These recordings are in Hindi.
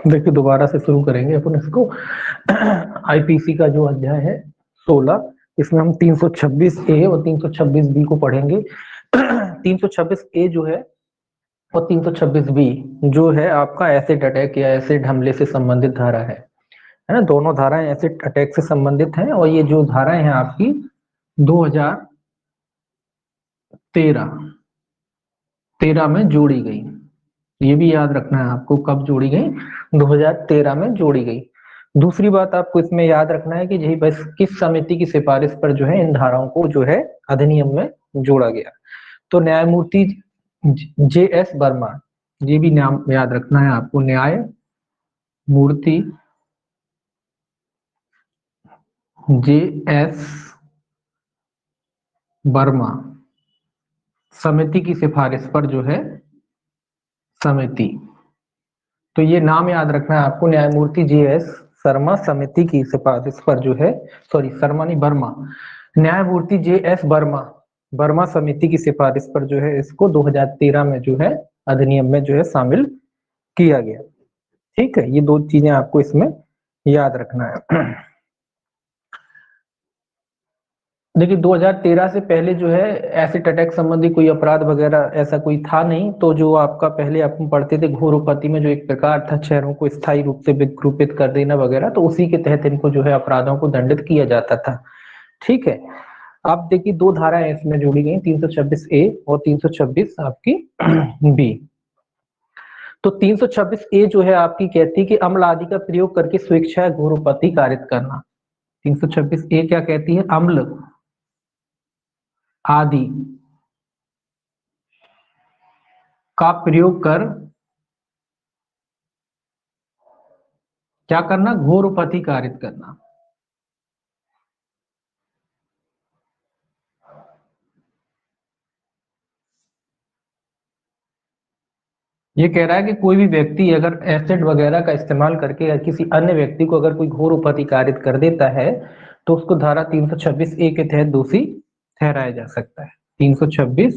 देखिए दोबारा से शुरू करेंगे अपन इसको। आईपीसी का जो अध्याय है 16, इसमें हम 326 ए और 326 बी को पढ़ेंगे। 326 ए जो है और 326 बी जो है आपका एसिड अटैक या एसिड हमले से संबंधित धारा है ना। दोनों धाराएं एसिड अटैक से संबंधित हैं और ये जो धाराएं हैं आपकी 2013 में जोड़ी गई। ये भी याद रखना है आपको, कब जोड़ी गई? 2013 में जोड़ी गई। दूसरी बात आपको इसमें याद रखना है कि यही बस किस समिति की सिफारिश पर जो है इन धाराओं को जो है अधिनियम में जोड़ा गया। तो न्यायमूर्ति JS वर्मा, ये भी नाम याद रखना है आपको, न्यायमूर्ति JS वर्मा समिति की सिफारिश पर जो है समिति, तो ये नाम याद रखना है आपको, न्यायमूर्ति JS शर्मा समिति की सिफारिश पर जो है, सॉरी शर्मा नहीं वर्मा, न्यायमूर्ति JS वर्मा समिति की सिफारिश पर जो है इसको 2013 में जो है अधिनियम में जो है शामिल किया गया। ठीक है, ये दो चीजें आपको इसमें याद रखना है। देखिए 2013 से पहले जो है एसिड अटैक संबंधी कोई अपराध वगैरह ऐसा कोई था नहीं। तो जो आपका पहले अपन पढ़ते थे घोरोपति में जो एक प्रकार था शहरों को स्थायी रूप से विकृपित कर देना वगैरह, तो उसी के तहत इनको जो है अपराधों को दंडित किया जाता था। ठीक है, अब देखिए दो धाराएं इसमें जोड़ी गई, 326 ए और 326 आपकी बी। तो 326 ए जो है आपकी कहती है कि अम्ल आदि का प्रयोग करके स्वेच्छा घोरोपति कारित करना। 326 ए क्या कहती है? अम्ल आदि का प्रयोग कर क्या करना? घोरोपति कारित करना। ये कह रहा है कि कोई भी व्यक्ति अगर एसिड वगैरह का इस्तेमाल करके या किसी अन्य व्यक्ति को अगर कोई घोरोपति कारित कर देता है तो उसको धारा 326 ए के तहत दोषी ठहराया जा सकता है। 326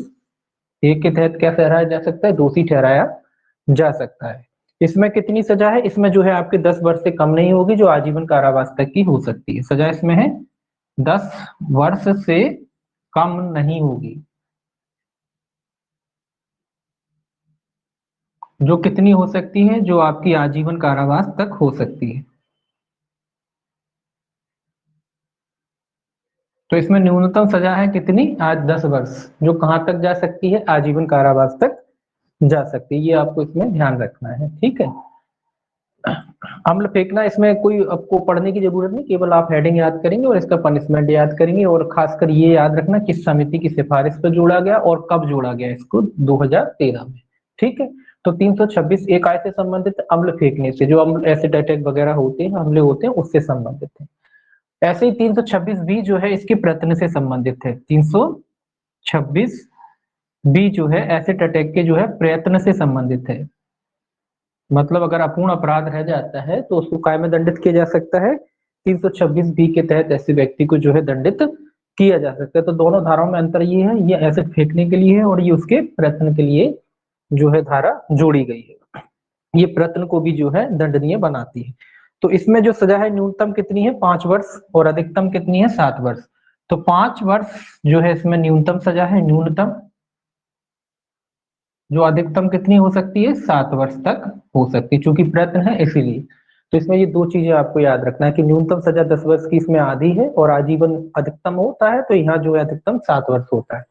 ए के तहत क्या ठहराया जा सकता है? दोषी ठहराया जा सकता है। इसमें कितनी सजा है? इसमें जो है आपके 10 वर्ष से कम नहीं होगी, जो आजीवन कारावास तक की हो सकती है। सजा इसमें है 10 वर्ष से कम नहीं होगी, जो कितनी हो सकती है? जो आपकी आजीवन कारावास तक हो सकती है। तो इसमें न्यूनतम सजा है कितनी? आज 10 वर्ष, जो कहां तक जा सकती है? आजीवन कारावास तक जा सकती है। ये आपको इसमें ध्यान रखना है। ठीक है, अम्ल फेंकना इसमें कोई आपको पढ़ने की जरूरत नहीं, केवल आप हेडिंग याद करेंगे और इसका पनिशमेंट याद करेंगे। और खासकर ये याद रखना किस समिति की सिफारिश पर जोड़ा गया और कब जोड़ा गया इसको, 2013 में। ठीक है, तो 326 एक आय से संबंधित, अम्ल फेंकने से, जो अम्ल एसिड अटैक वगैरह होते हैं, हमले होते हैं, उससे संबंधित है। ऐसे ही 326 बी जो है इसके प्रयत्न से संबंधित है। 326 बी जो है एसिड अटैक के जो है प्रयत्न से संबंधित है। मतलब अगर अपूर्ण अपराध रह जाता है तो उसको काय में दंडित किया जा सकता है? 326 बी के तहत ऐसे व्यक्ति को जो है दंडित किया जा सकता है। तो दोनों धाराओं में अंतर ये है, ये एसिड फेंकने के लिए है और ये उसके प्रयत्न के लिए जो है धारा जोड़ी गई है। ये प्रयत्न को भी जो है दंडनीय बनाती है। तो इसमें जो सजा है न्यूनतम कितनी है? 5 वर्ष और अधिकतम कितनी है? 7 वर्ष। तो 5 वर्ष जो है इसमें न्यूनतम सजा है, न्यूनतम, जो अधिकतम कितनी हो सकती है? 7 वर्ष तक हो सकती है, क्योंकि प्रयत्न है इसीलिए। तो इसमें ये दो चीजें आपको याद रखना है कि न्यूनतम सजा 10 वर्ष की इसमें आधी है और आजीवन अधिकतम होता है, तो यहाँ जो है अधिकतम 7 वर्ष होता है।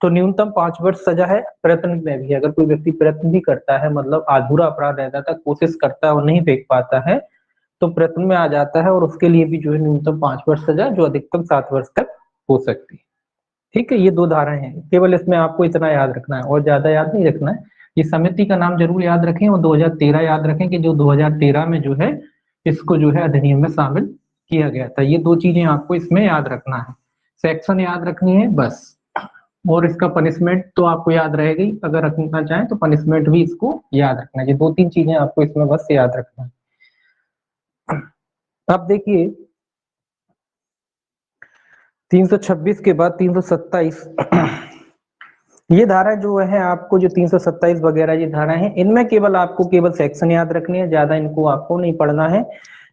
तो न्यूनतम 5 वर्ष सजा है। प्रयत्न में भी अगर कोई व्यक्ति प्रयत्न भी करता है, मतलब अधूरा अपराध रह जाता है, कोशिश करता है और नहीं फेंक पाता है, तो प्रयत्न में आ जाता है और उसके लिए भी जो है न्यूनतम 5 वर्ष सजा, जो अधिकतम 7 वर्ष तक हो सकती है। ठीक है, ये दो धाराएं हैं, केवल इसमें आपको इतना याद रखना है और ज्यादा याद नहीं रखना है। ये समिति का नाम जरूर याद रखें और 2013 याद रखें कि जो 2013 में जो है इसको जो है अधिनियम में शामिल किया गया था। ये दो चीजें आपको इसमें याद रखना है, सेक्शन याद रखनी है बस। और इसका पनिशमेंट तो आपको याद रहेगी, अगर रखना चाहें तो पनिशमेंट भी इसको याद रखना है। ये 2-3 चीजें आपको इसमें बस याद रखना है। अब देखिए 326 के बाद 327 ये धारा जो है आपको जो 327 वगैरह ये धारा है, इनमें केवल आपको केवल सेक्शन याद रखने हैं, ज्यादा इनको आपको नहीं पढ़ना है।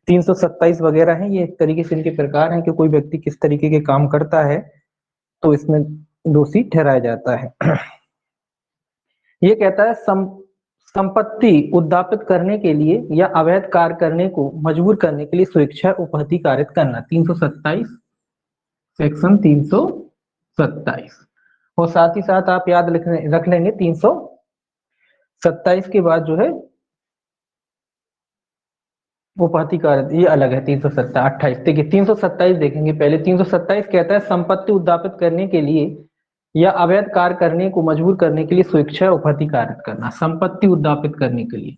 327 वगैरह है, ये एक तरीके से इनके प्रकार हैं कि कोई व्यक्ति किस तरीके के काम करता है तो इसमें दोषी ठहराया जाता है। ये कहता है संपत्ति उद्यापित करने के लिए या अवैध कार्य करने को मजबूर करने के लिए स्वेच्छा उपहति कारित करना, 327 सेक्शन 327। और साथ ही साथ आप याद रख लेंगे 327 के बाद जो है उपहति कारित, ये अलग है 328। देखिए 327 देखेंगे पहले। 327 कहता है संपत्ति उद्यापित करने के लिए या अवैध कार्य करने को मजबूर करने के लिए स्वेच्छा उपहति कारित करना, संपत्ति उद्यापित करने के लिए।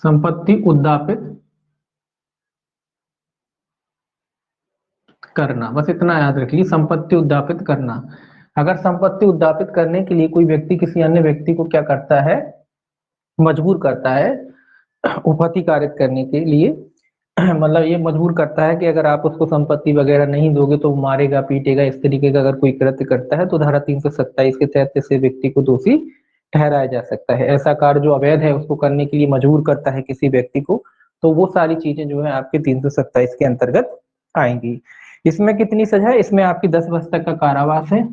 संपत्ति उद्यापित करना, बस इतना याद रख लीजिए, संपत्ति उद्यापित करना। अगर संपत्ति उद्यापित करने के लिए कोई व्यक्ति किसी अन्य व्यक्ति को क्या करता है, मजबूर करता है उपहति कारित करने के लिए, मतलब ये मजबूर करता है कि अगर आप उसको संपत्ति वगैरह नहीं दोगे तो मारेगा पीटेगा, इस तरीके का अगर कोई कृत्य करता है तो धारा 327 के तहत ऐसे व्यक्ति को दोषी ठहराया जा सकता है। ऐसा कार्य जो अवैध है उसको करने के लिए मजबूर करता है किसी व्यक्ति को, तो वो सारी चीजें जो है आपके 327 के अंतर्गत आएंगी। इसमें कितनी सजा है, इसमें आपकी 10 वर्ष तक का कारावास है,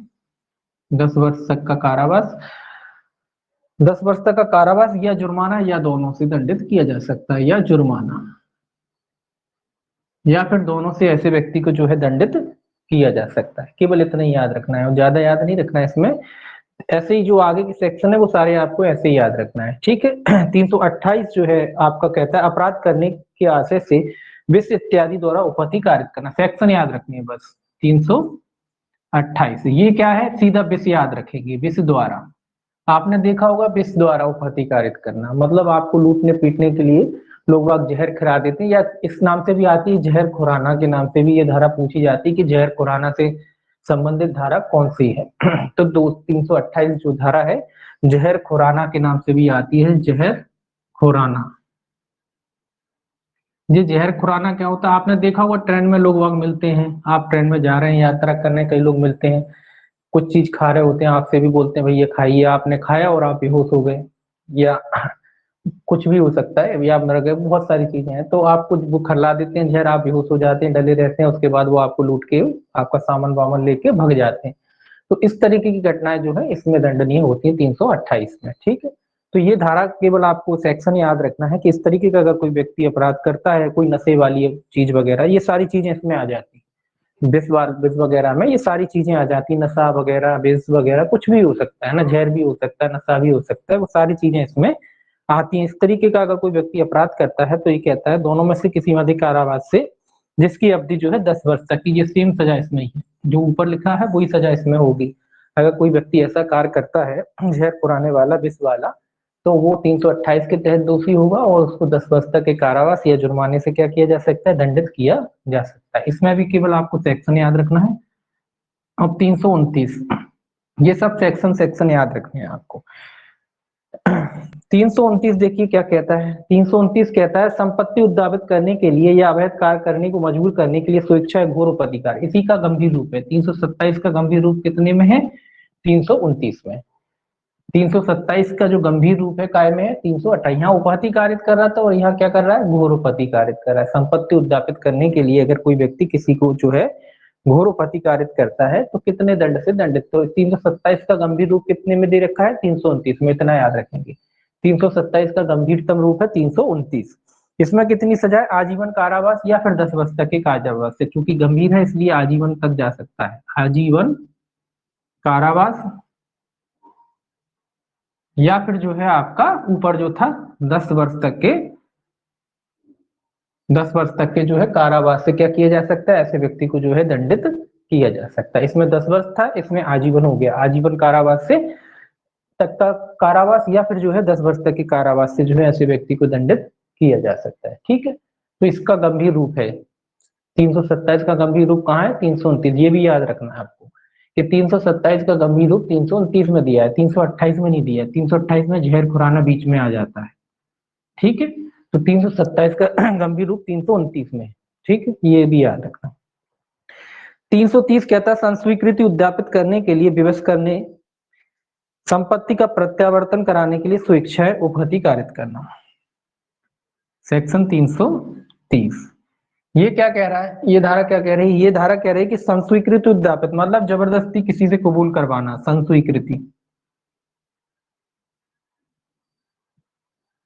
10 वर्ष तक का कारावास, 10 वर्ष तक का कारावास या जुर्माना या दोनों से दंडित किया जा सकता है, या जुर्माना या फिर दोनों से ऐसे व्यक्ति को जो है दंडित किया जा सकता है। केवल इतना ही याद रखना है और ज्यादा याद नहीं रखना है इसमें। ऐसे ही जो आगे की सेक्शन है वो सारे आपको ऐसे ही याद रखना है, ठीक है। 328 जो है आपका कहता है अपराध करने के आशय से विष इत्यादि द्वारा उपहति कारित करना, सेक्शन याद रखनी है बस। 328 ये क्या है, सीधा विष याद रखेंगे, विष द्वारा। आपने देखा होगा विष द्वारा उपहति कारित करना, मतलब आपको लूटने पीटने के लिए लोग बाग जहर खिला देते हैं, या इस नाम से भी आती है जहर खुराना के नाम से भी ये धारा पूछी जाती है कि जहर खुराना से संबंधित धारा कौन सी है। तो 328 जो धारा है जहर खुराना के नाम से भी आती है, जहर खुराना। ये जहर खुराना क्या होता है, आपने देखा होगा ट्रेन में लोग बाग मिलते हैं, आप ट्रेन में जा रहे हैं यात्रा करने, कई लोग मिलते हैं, कुछ चीज खा रहे होते हैं, आपसे भी बोलते हैं भाई ये खाइए, आपने खाया और आप बेहोश हो गए, या कुछ भी हो सकता है, या आप मर गए, बहुत सारी चीजें हैं, तो आप कुछ वो खिला देते हैं जहर, आप बेहोश हो जाते हैं, डले रहते हैं, उसके बाद वो आपको लूट के आपका सामान वामान लेके भग जाते हैं। तो इस तरीके की घटनाएं जो है इसमें दंडनीय होती है 328 में, ठीक है। तो ये धारा केवल आपको सेक्शन याद रखना है कि इस तरीके का अगर कोई व्यक्ति अपराध करता है, कोई नशे वाली चीज वगैरह, ये सारी चीजें इसमें आ जाती है। विष वगैरह में ये सारी चीजें आ जाती है, नशा वगैरह, विष वगैरह, कुछ भी हो सकता है ना, जहर भी हो सकता है, नशा भी हो सकता है, वो सारी चीजें इसमें आती हैं। इस तरीके का अगर कोई व्यक्ति अपराध करता है तो ये कहता है दोनों में से किसी में अधिक कारावास से जिसकी अवधि जो है 10 वर्ष तक की, ये सेम सजा इसमें ही है, जो ऊपर लिखा है वही सजा इसमें होगी। अगर कोई व्यक्ति ऐसा कार्य करता है जहर पुराने वाला, विष वाला, तो वो 328 के तहत दोषी होगा और उसको 10 वर्ष तक के कारावास या जुर्माने से क्या किया जा सकता है, दंडित किया जा सकता है। इसमें भी केवल आपको सेक्शन याद रखना है। अब 329, ये सब सेक्शन याद रखने हैं आपको। 329 देखिए क्या कहता है, 329 कहता है संपत्ति उद्यापित करने के लिए या अवैध कार्य करने को मजबूर करने के लिए स्वेच्छा घोर उपधिकार, इसी का गंभीर रूप है। 327 का गंभीर रूप कितने में है, 329 में। 327 का जो गंभीर रूप है काय में है, 328। यहाँ उपहति कारित कर रहा था और यहाँ क्या कर रहा है, घोर उपहति कारित कर रहा है। संपत्ति उद्यापित करने के लिए अगर कोई व्यक्ति किसी को जो है घोर उपहति कारित करता है तो कितने दंड से दंडित, तो 327 का गंभीर रूप कितने में दे रखा है, 329 में, इतना याद रखेंगे। 327 का गंभीरतम रूप है 329। इसमें कितनी सजा है, आजीवन कारावास या फिर 10 वर्ष तक के कारावास से, क्योंकि गंभीर है इसलिए आजीवन तक जा सकता है, आजीवन कारावास या फिर जो है आपका ऊपर जो था 10 वर्ष तक के, 10 वर्ष तक के जो है कारावास से क्या किया जा सकता है, ऐसे व्यक्ति को जो है दंडित किया जा सकता है। इसमें 10 वर्ष था, इसमें आजीवन हो गया, आजीवन कारावास से तक का कारावास या फिर जो है 10 वर्ष तक के कारावास से जो है ऐसे व्यक्ति को दंडित किया जा सकता है, ठीक है। तो इसका गंभीर रूप है 327 का गंभीर रूप कहाँ है, 329। ये भी याद रखना है आपको कि 327 का गंभीर रूप 329 में दिया है, 328 में नहीं दिया है। 328 में जहर खुराना बीच में आ जाता है, ठीक है। तो 327 का गंभीर रूप 329 में, ठीक है, ये भी याद रखना। 330 कहता है संस्वीकृति उद्यापित करने के लिए विवश करने, संपत्ति का प्रत्यावर्तन कराने के लिए स्वेच्छाएं उपहति कारित करना। सेक्शन 330 ये क्या कह रहा है, ये धारा क्या कह रही है, ये धारा कह रही है कि संस्वीकृति उद्यापित मतलब जबरदस्ती किसी से कबूल करवाना, संस्वीकृति।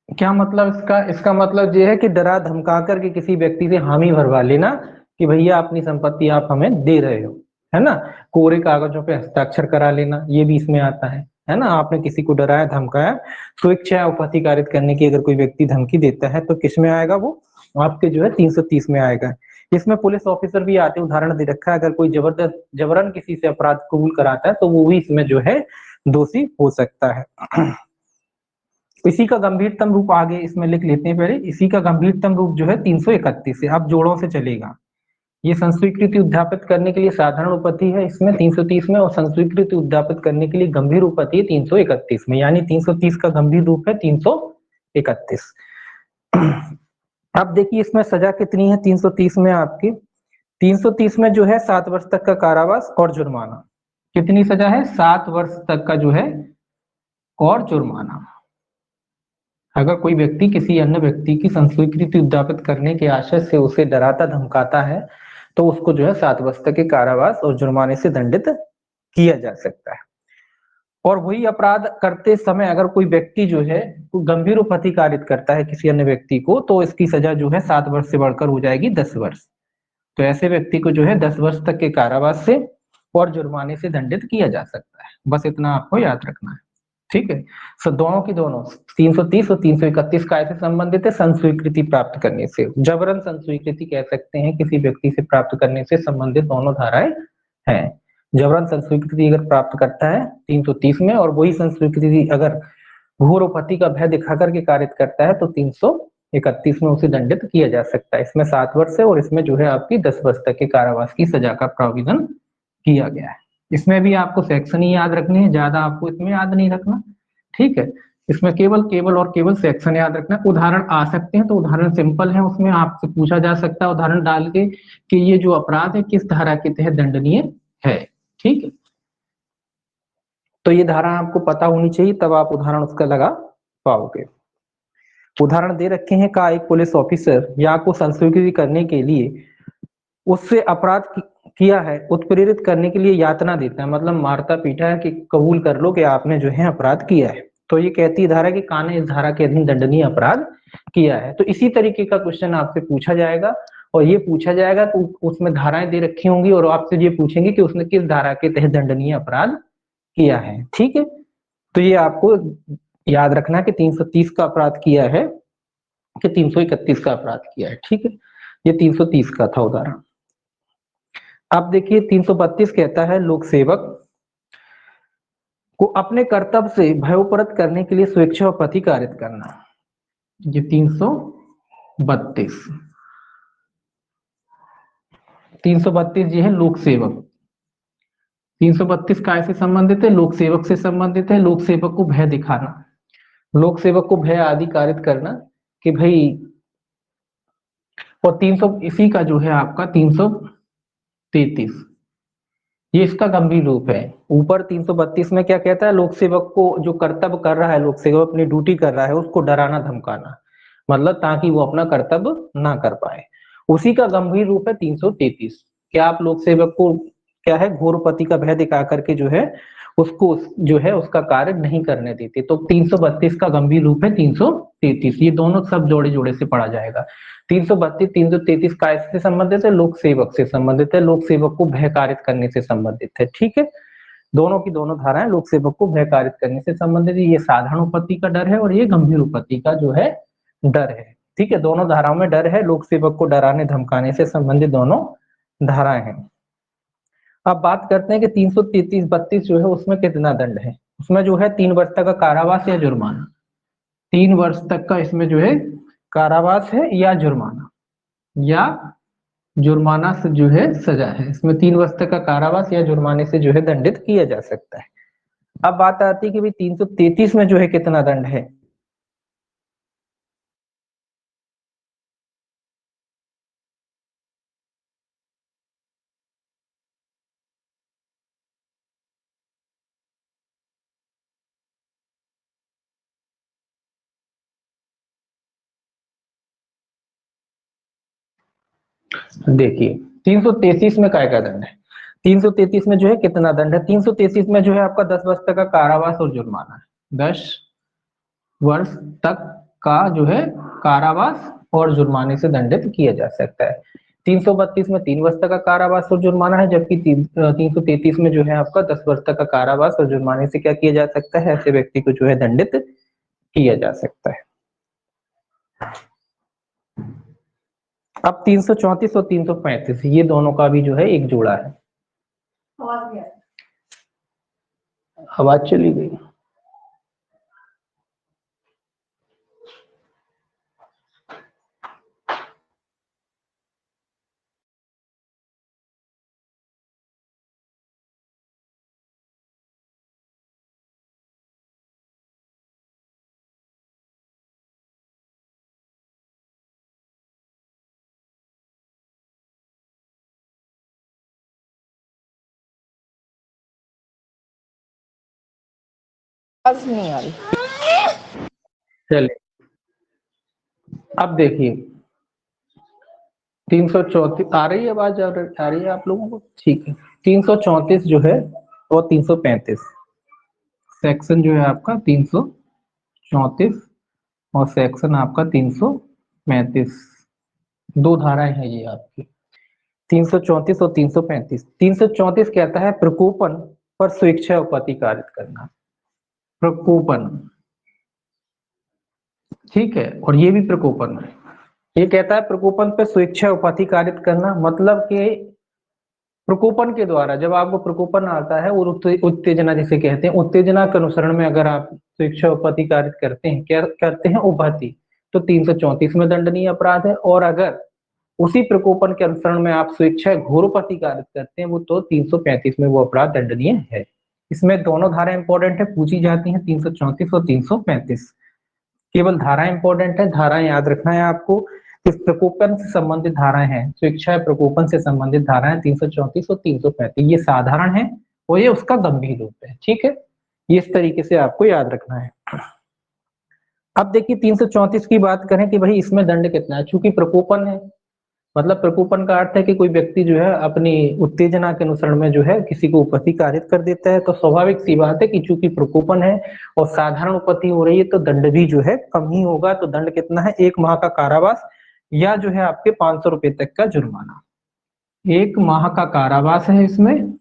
क्या मतलब इसका, इसका मतलब ये है कि डरा धमका करके किसी व्यक्ति से हामी भरवा लेना कि भैया अपनी संपत्ति आप हमें दे रहे हो, है ना। कोरे कागजों पे हस्ताक्षर करा लेना, ये भी इसमें आता है ना। आपने किसी को डराया धमकाया, स्वेच्छा उपहति कारित करने की अगर कोई व्यक्ति धमकी देता है तो किस में आएगा, वो आपके जो है 330 में आएगा। इसमें पुलिस ऑफिसर भी आते, उदाहरण दे रखा है, अगर कोई जबरदस्त जबरन किसी से अपराध कबूल कराता है तो वो भी इसमें जो है दोषी हो सकता है। इसी का गंभीरतम रूप आगे इसमें लिख लेते हैं पहले, इसी का गंभीरतम रूप जो है 331 है, अब जोड़ों से चलेगा। ये संस्वीकृति उद्यापित करने के लिए साधारण उपपत्ति है इसमें 330 में, और संस्वीकृति उद्यापित करने के लिए गंभीर उपपत्ति है 331 में, यानी 330 का गंभीर रूप है 331। अब देखिए इसमें सजा कितनी है 330 में आपकी, 330 में जो है 7 वर्ष तक का कारावास और जुर्माना। कितनी सजा है, 7 वर्ष तक का जो है और जुर्माना। अगर कोई व्यक्ति किसी अन्य व्यक्ति की संस्वीकृति उद्यापित करने के आशय से उसे डराता धमकाता है तो उसको जो है 7 वर्ष तक के कारावास और जुर्माने से दंडित किया जा सकता है। और वही अपराध करते समय अगर कोई व्यक्ति जो है गंभीर उपहति कारित करता है किसी अन्य व्यक्ति को, तो इसकी सजा जो है 7 वर्ष से बढ़कर हो जाएगी 10 वर्ष। तो ऐसे व्यक्ति को जो है 10 वर्ष तक के कारावास से और जुर्माने से दंडित किया जा सकता है। बस इतना आपको याद रखना है, ठीक है। सो दोनों की दोनों 330 और 331 काय से संबंधित है, संस्वीकृति प्राप्त करने से, जबरन संस्वीकृति कह सकते हैं किसी व्यक्ति से प्राप्त करने से संबंधित दोनों धाराएं हैं। जबरन संस्वीकृति अगर प्राप्त करता है 330 में, और वही संस्वीकृति अगर घोर उपहति का भय दिखा करके कारित करता है तो 331 में उसे दंडित किया जा सकता है। इसमें 7 वर्ष है और इसमें जो है आपकी 10 वर्ष तक के कारावास की सजा का प्रावधान किया गया है। इसमें भी आपको सेक्शन ही याद रखने हैं, ज्यादा आपको इसमें याद नहीं रखना, ठीक है। इसमें केवल सेक्शन याद रखना। उदाहरण आ सकते हैं तो उदाहरण सिंपल है, उसमें आपसे पूछा जा सकता है उदाहरण डाल के कि ये जो अपराध है किस धारा के तहत दंडनीय है, ठीक है। तो ये धारा आपको पता होनी चाहिए, तब आप उदाहरण उसका लगा पाओगे। उदाहरण दे रखे हैं का एक पुलिस ऑफिसर या को संस्वीकृति करने के लिए उससे अपराध किया है उत्प्रेरित करने के लिए यातना देता है, मतलब मारता पीटा है कि कबूल कर लो कि आपने जो है अपराध किया है। तो ये कहती है धारा कि कान ने इस धारा के अधीन दंडनीय अपराध किया है। तो इसी तरीके का क्वेश्चन आपसे पूछा जाएगा, और ये पूछा जाएगा तो उसमें धाराएं दे रखी होंगी और आपसे ये पूछेंगे कि उसने किस धारा के तहत दंडनीय अपराध किया है, ठीक है। तो ये आपको याद रखना कि 330 का अपराध किया है कि 331 का अपराध किया है, ठीक है। ये 330 का था उदाहरण। अब देखिए 332 कहता है लोक सेवक को अपने कर्तव्य से भयोपरत करने के लिए स्वेच्छा उपहति कारित करना। ये 332 ये है लोक सेवक। 332 काय से संबंधित है, लोक सेवक से संबंधित है। लोक सेवक को भय दिखाना, लोक सेवक को भय आदि कारित करना कि भाई, और 300 इसी का जो है आपका 333 ये इसका गंभीर रूप है। ऊपर 332 में क्या कहता है, लोक सेवक को जो कर्तव्य कर रहा है, लोक सेवक अपनी ड्यूटी कर रहा है उसको डराना धमकाना, मतलब ताकि वो अपना कर्तव्य ना कर पाए। उसी का गंभीर रूप है 333। क्या आप लोक सेवक को क्या है घोर उपहति का भय दिखा करके जो है उसको जो है उसका कार्य नहीं करने देते। तो 332 का गंभीर रूप है 333। ये दोनों सब जोड़े जोड़े से पढ़ा जाएगा। 332 333 काय से संबंधित है, लोक सेवक से संबंधित है, लोक सेवक को भय कारित करने से संबंधित है, ठीक है। दोनों की दोनों धाराएं लोक सेवक को भय कारित करने से संबंधित है। ये साधारण उपहति का डर है और ये गंभीर उपहति का जो है डर है, ठीक है। दोनों धाराओं में डर है, लोक सेवक को डराने धमकाने से संबंधित दोनों धाराएं हैं। अब बात करते हैं कि 333-32 जो है उसमें कितना दंड है। उसमें जो है 3 वर्ष तक का कारावास या जुर्माना, 3 वर्ष तक का इसमें जो है कारावास है या जुर्माना, या जुर्माना से जो है सजा है। इसमें 3 वर्ष तक का कारावास या जुर्माने से जो है दंडित किया जा सकता है। अब बात आती है कि भाई 333 में जो है कितना दंड है। देखिए 333 में काय का दंड है, 333 में जो है कितना दंड है, 333 में जो है आपका 10 वर्ष तक का कारावास और जुर्माना है, 10 वर्ष तक का जो है कारावास और जुर्माने से दंडित किया जा सकता है। 332 में 3 वर्ष तक का कारावास और जुर्माना है, जबकि 333 में जो है आपका 10 वर्ष तक का कारावास और जुर्माने से क्या किया जा सकता है, ऐसे व्यक्ति को जो है दंडित किया जा सकता है। अब 334 और 335 ये दोनों का भी जो है एक जोड़ा है। आवाज चली गई। नहीं आ रही। चलिए अब देखिए 334 आ रही है आवाज, आ रही है आप लोगों को, ठीक है। 334 जो है वो 335 सेक्शन जो है आपका 334 और सेक्शन आपका 335, दो धाराएं हैं ये आपकी 334 और 335। 334 कहता है प्रकोपन पर स्वेच्छा उपपत्ति कारित करना, प्रकोपन, ठीक है, और ये भी प्रकोपन है। ये कहता है प्रकोपन पर स्वेच्छा उपाधि कारित करना, मतलब कि प्रकोपन के द्वारा जब आपको प्रकोपन आता है और उत्तेजना जिसे कहते हैं, उत्तेजना के अनुसरण में अगर आप स्वेच्छा उपाधि कारित करते हैं, क्या करते हैं, उपाधि, तो 334 में दंडनीय अपराध है। और अगर उसी प्रकोपन के अनुसरण में आप स्वेच्छा घोरोपति कारित करते हैं, वो तो 335 में वो अपराध दंडनीय है। इसमें दोनों धाराएं इंपॉर्टेंट है, पूछी जाती हैं 334 और 335। केवल धारा इंपॉर्टेंट है, धारा याद रखना है आपको। इस प्रकोपन से संबंधित धाराएं हैं, स्वेच्छा प्रकोपन से संबंधित धाराएं 334 और 335, ये साधारण है और ये उसका गंभीर रूप है, ठीक है। ये इस तरीके से आपको याद रखना है। अब देखिए 334 की बात करें कि भाई इसमें दंड कितना है, चूंकि प्रकोपन है, मतलब प्रकोपन का अर्थ है कि कोई व्यक्ति जो है अपनी उत्तेजना के अनुसरण में जो है किसी को उपपत्ति कारित कर देता है, तो स्वाभाविक सी बात है कि चूंकि प्रकोपन है और साधारण उपपत्ति हो रही है तो दंड भी जो है कम ही होगा। तो दंड कितना है, 1 माह का कारावास या जो है आपके 500 रुपए तक का जुर्माना। 1 माह का कारावास है इसमें,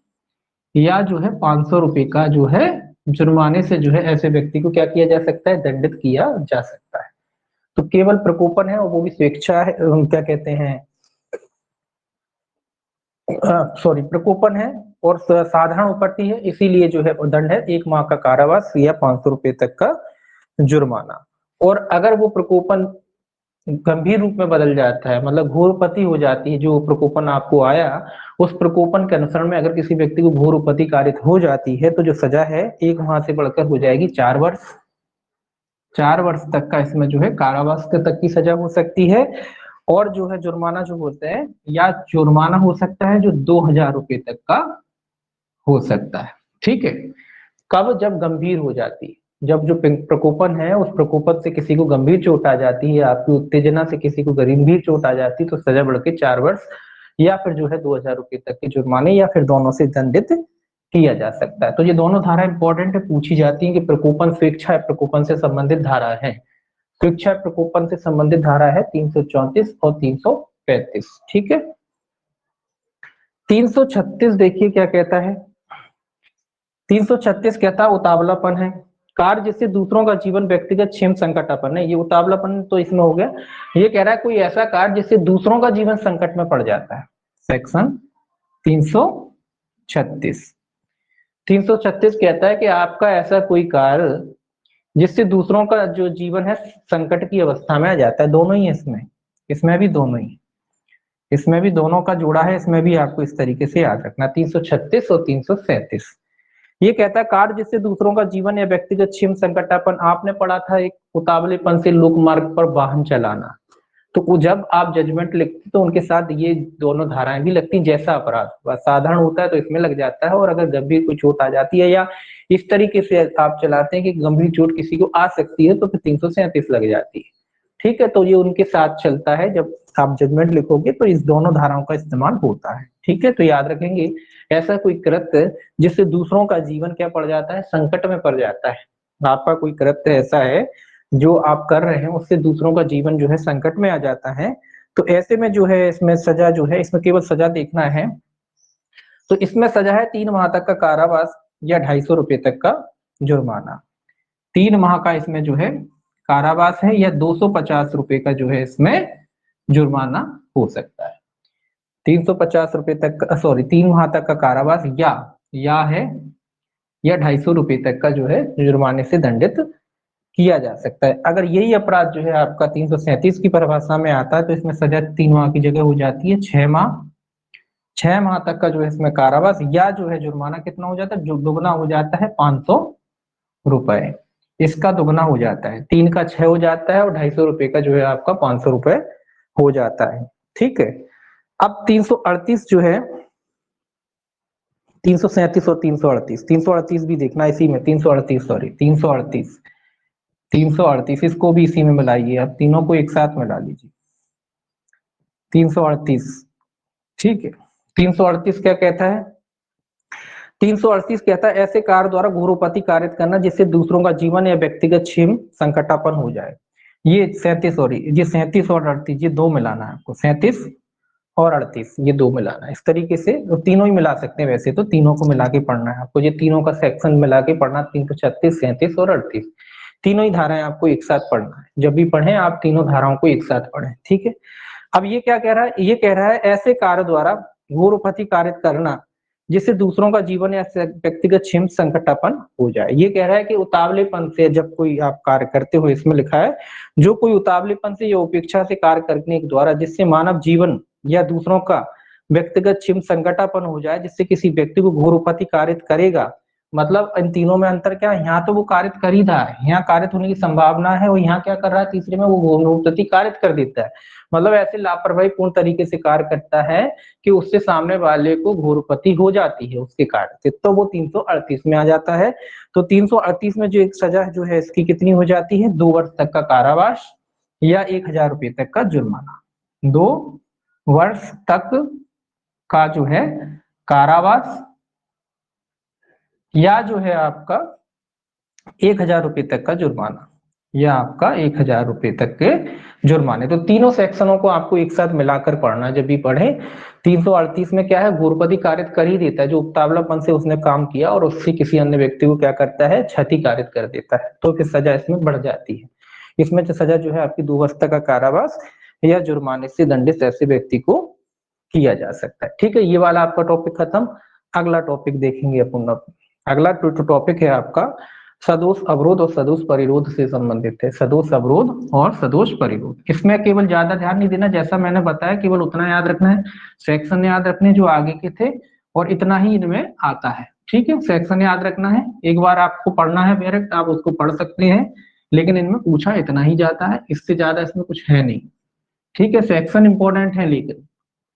या जो है 500 रुपए का जो है जुर्माने से जो है ऐसे व्यक्ति को क्या किया जा सकता है, दंडित किया जा सकता है। तो केवल प्रकोपन है और वो भी स्वेच्छा है, क्या कहते हैं, सॉरी प्रकोपन है और साधारण उपपत्ति है, इसीलिए जो है दंड है 1 माह का कारावास या 500 रुपए तक का जुर्माना। और अगर वो प्रकोपन गंभीर रूप में बदल जाता है, मतलब घोरपति हो जाती है, जो प्रकोपन आपको आया उस प्रकोपन के अनुसरण में अगर किसी व्यक्ति को घोरपति कारित हो जाती है, तो जो सजा है 1 माह से बढ़कर हो जाएगी 4 वर्ष। 4 वर्ष तक का इसमें जो है कारावास तक की सजा हो सकती है। और जो है जुर्माना जो होता है, या जुर्माना हो सकता है जो 2000 रुपए तक का हो सकता है, ठीक है। कब, जब गंभीर हो जाती है, जब जो प्रकोपन है उस प्रकोपन से किसी को गंभीर चोट आ जाती है, आपकी उत्तेजना से किसी को गंभीर चोट आ जाती है, तो सजा बढ़ के 4 वर्ष या फिर जो है 2000 रुपए तक के जुर्माने या फिर दोनों से दंडित किया जा सकता है। तो ये दोनों धारा इंपॉर्टेंट है, पूछी जाती है कि प्रकोपन स्वेच्छा प्रकोपन से संबंधित धारा है। स्वेच्छा प्रकोपन से संबंधित धारा है 334 और 335, ठीक है। 336 देखिए क्या कहता है, 336 कहता है उतावलापन है, कार्य जिससे दूसरों का जीवन व्यक्तिगत क्षेम संकटापन है, ये उतावलापन तो इसमें हो गया। ये कह रहा है कोई ऐसा कार्य जिससे दूसरों का जीवन संकट में पड़ जाता है, सेक्शन 336। 336 कहता है कि आपका ऐसा कोई कार्य जिससे दूसरों का जो जीवन है संकट की अवस्था में आ जाता है, दोनों ही है इसमें, इसमें भी दोनों ही, इसमें भी दोनों का जोड़ा है, इसमें भी आपको इस तरीके से याद रखना 336 और 337। ये कहता है कार्य जिससे दूसरों का जीवन या व्यक्तिगत क्षेम संकटापन, आपने पढ़ा था एक उतावलेपन से लोक मार्ग पर वाहन चलाना, तो जब आप जजमेंट लिखते तो उनके साथ ये दोनों धाराएं भी लगती, जैसा अपराध साधारण होता है तो इसमें लग जाता है, और अगर गंभीर कोई चोट आ जाती है या इस तरीके से आप चलाते हैं कि गंभीर चोट किसी को आ सकती है तो फिर 337 लग जाती है, ठीक है, तो ये उनके साथ चलता है, जब आप जजमेंट लिखोगे तो इस दोनों धाराओं का इस्तेमाल होता है। ठीक है, तो याद रखेंगे ऐसा कोई कृत्य जिससे दूसरों का जीवन क्या पड़ जाता है, संकट में पड़ जाता है। आपका कोई कृत्य ऐसा है जो आप कर रहे हैं उससे दूसरों का जीवन जो है संकट में आ जाता है, तो ऐसे में जो है इसमें सजा जो है, इसमें केवल सजा देखना है, तो इसमें सजा है 3 माह तक का कारावास या 250 रुपए तक का जुर्माना। 3 माह का इसमें जो है कारावास है या 250 रुपए का जो है इसमें जुर्माना हो सकता है। 350 रुपए तक, सॉरी 3 माह तक का कारावास या है या 250 रुपए तक का जो है जुर्माने से दंडित किया जा सकता है। अगर यही अपराध जो है आपका 337 की परिभाषा में आता है तो इसमें सजा 3 माह की जगह हो जाती है 6 माह। 6 माह तक का जो है इसमें कारावास या जो है जुर्माना कितना हो जाता है, जो दुगना हो जाता है 500 रुपए। इसका दुगना हो जाता है, 3 का 6 हो जाता है और 250 रुपए का जो है आपका 500 रुपए हो जाता है। ठीक है, अब 338 जो है, 337 और 338 भी देखना इसी में, 338 सॉरी 338 इसको भी इसी में मिलाइए, आप तीनों को एक साथ मिला लीजिए। 338, ठीक है, 338 क्या कहता है, 338 कहता है ऐसे कार्य द्वारा घोरोपति कारित करना जिससे दूसरों का जीवन या व्यक्तिगत क्षेम संकटापन्न हो जाए। ये 37 सॉरी ये 37 और 38 ये दो मिलाना है आपको, 37 और 38 ये दो मिलाना है। इस तरीके से तो तीनों ही मिला सकते हैं, वैसे तो तीनों को मिला के पढ़ना है आपको, ये तीनों का सेक्शन मिला के पढ़ना, 336, 37 और 38 तीनों ही धाराएं आपको एक साथ पढ़ना है। जब भी पढ़ें आप तीनों धाराओं को एक साथ पढ़ें। ठीक है, अब ये क्या कह रहा है, ये कह रहा है ऐसे कार्य द्वारा घोरोपति कारित करना जिससे दूसरों का जीवन या व्यक्तिगत क्षेम संकटापन्न हो जाए। ये कह रहा है कि उतावलेपन से जब कोई आप कार्य करते हो, इसमें लिखा है जो कोई उतावलेपन से या उपेक्षा से कार्य करने के द्वारा जिससे मानव जीवन या दूसरों का व्यक्तिगत क्षेम संकटापन्न हो जाए, जिससे किसी व्यक्ति को घोरोपति कारित करेगा। मतलब इन तीनों में अंतर क्या है, यहाँ तो वो कारित कर ही रहा है, यहाँ कारित होने की संभावना है, और यहाँ क्या कर रहा है तीसरे में, वो घोरोपति कारित कर देता है। मतलब ऐसे लापरवाही पूर्ण तरीके से कार्य करता है कि उससे सामने वाले को घोरपति हो जाती है उसके कारण से, तो वो 338 में आ जाता है। तो 338 में जो एक सजा जो है इसकी कितनी हो जाती है, 2 वर्ष तक का कारावास या 1000 रुपए तक का जुर्माना। 2 वर्ष तक का जो है कारावास या जो है आपका 1000 रुपए तक का जुर्माना, या आपका 1000 रुपए तक के जुर्माने। तो तीनों सेक्शनों को आपको एक साथ मिलाकर पढ़ना जब भी पढ़े। 338 में क्या है, घोरपति कारित कर ही देता है, जो उतावलापन से उसने काम किया और उससे किसी अन्य व्यक्ति को क्या करता है, क्षति कारित कर देता है, तो फिर सजा इसमें बढ़ जाती है। इसमें जो सजा जो है आपकी 2 वर्ष तक का कारावास या जुर्माने से दंडित ऐसे व्यक्ति को किया जा सकता है। ठीक है, ये वाला आपका टॉपिक खत्म। अगला टॉपिक देखेंगे अपन। अगला टॉपिक है आपका सदोष अवरोध और सदोष परिरोध से संबंधित है। सदोष अवरोध और सदोष परिरोध, इसमें केवल ज्यादा ध्यान नहीं देना, जैसा मैंने बताया केवल उतना याद रखना है, सेक्शन याद रखने जो आगे के थे, और इतना ही इनमें आता है। ठीक है, सेक्शन याद रखना है, एक बार आपको पढ़ना है डायरेक्ट आप उसको पढ़ सकते हैं, लेकिन इनमें पूछा इतना ही जाता है, इससे ज्यादा इसमें कुछ है नहीं। ठीक है, सेक्शन इंपॉर्टेंट है,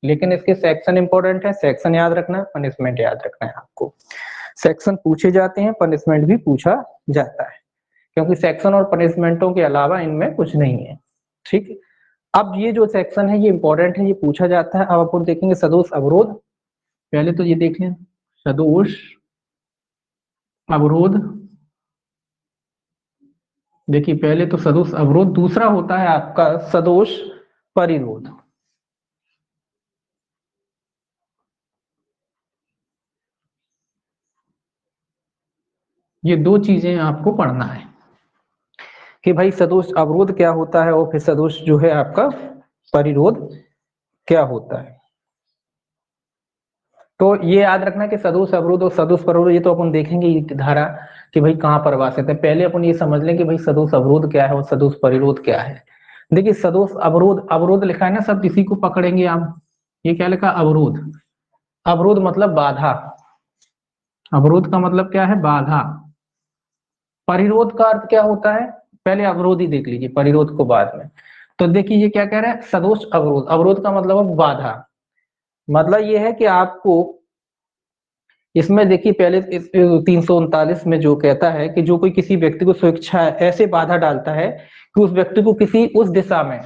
लेकिन इसके सेक्शन इंपॉर्टेंट है, सेक्शन याद रखना है, पनिशमेंट याद रखना है आपको। सेक्शन पूछे जाते हैं, पनिशमेंट भी पूछा जाता है, क्योंकि सेक्शन और पनिशमेंटों के अलावा इनमें कुछ नहीं है। ठीक है, अब ये जो सेक्शन है ये इंपॉर्टेंट है, ये पूछा जाता है। अब अपन देखेंगे सदोष अवरोध। पहले तो ये देख लें सदोष अवरोध। देखिए पहले तो सदोष अवरोध, दूसरा होता है आपका सदोष परिरोध। ये दो चीजें आपको पढ़ना है कि भाई सदोष अवरोध क्या होता है और फिर सदोष जो है आपका परिरोध क्या होता है। तो ये याद रखना कि सदोष अवरोध और सदोष परिरोध ये तो अपन देखेंगे ये धारा कि भाई कहाँ परिभाषित है। पहले अपन ये समझ लें कि भाई सदोष अवरोध क्या है और सदोष परिरोध क्या है। देखिए सदोष अवरोध, अवरोध लिखा है ना, सब इसी को पकड़ेंगे आप। ये क्या लिखा, अवरोध। अवरोध मतलब बाधा, अवरोध का मतलब क्या है, बाधा। परिरोध का अर्थ क्या होता है, पहले अवरोध ही देख लीजिए, परिरोध को बाद में। तो देखिए ये क्या कह रहा है, सदोष अवरोध, अवरोध का मतलब बाधा। मतलब ये है कि आपको इसमें देखिए पहले 339 में जो कहता है कि जो कोई किसी व्यक्ति को स्वेच्छा ऐसे बाधा डालता है कि उस व्यक्ति को किसी उस दिशा में,